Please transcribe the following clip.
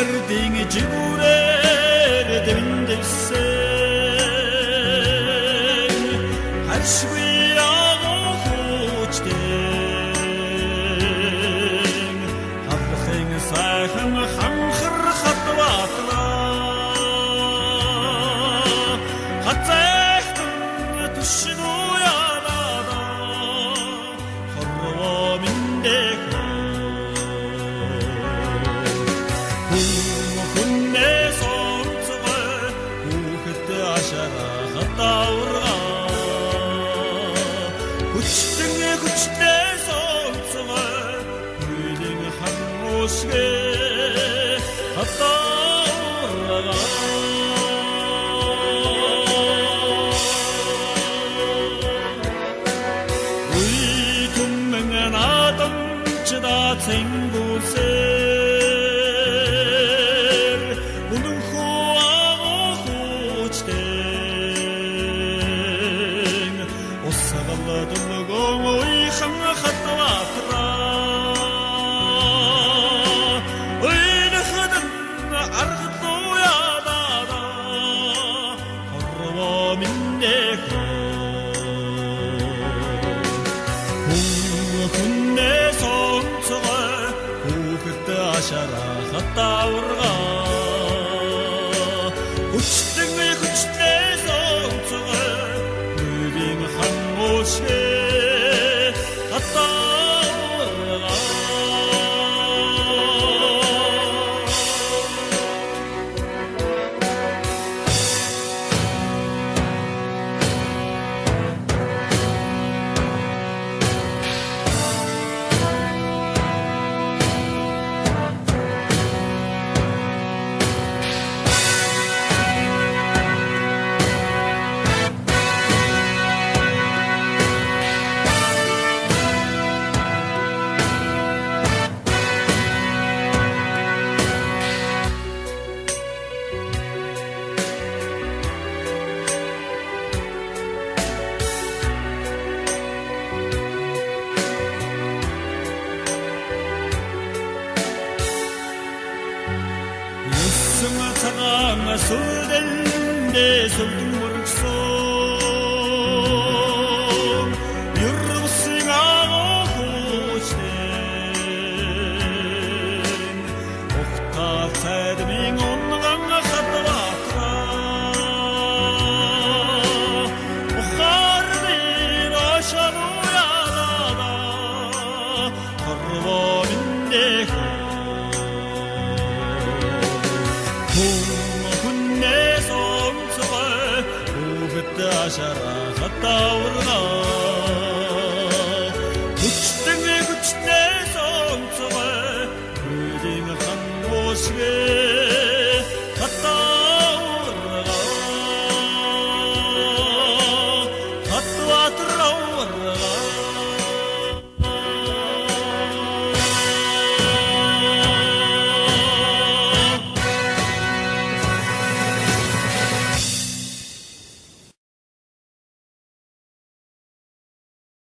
Arding jure de vindesen Her şey ağuçten Harxın sayxın xamxır xatvatla Xatsaxtın tüşünü yadada Xorva mindek Dağırğa Güçte soğutsuğa Gülün hamuşge Dağırğa Uykummen adam çıda tengulse Bunun huağı huçte Dağırğa Güçte soğutsuğa Gülün hamuşge Dağırğa Sığına 술delinde 술дің мұрықсон Юрғысың ағуштен Оқтақ сәдімің онған қатыратыра Бұқардың ашан уялада Құрба міндек Aşara hatta vurga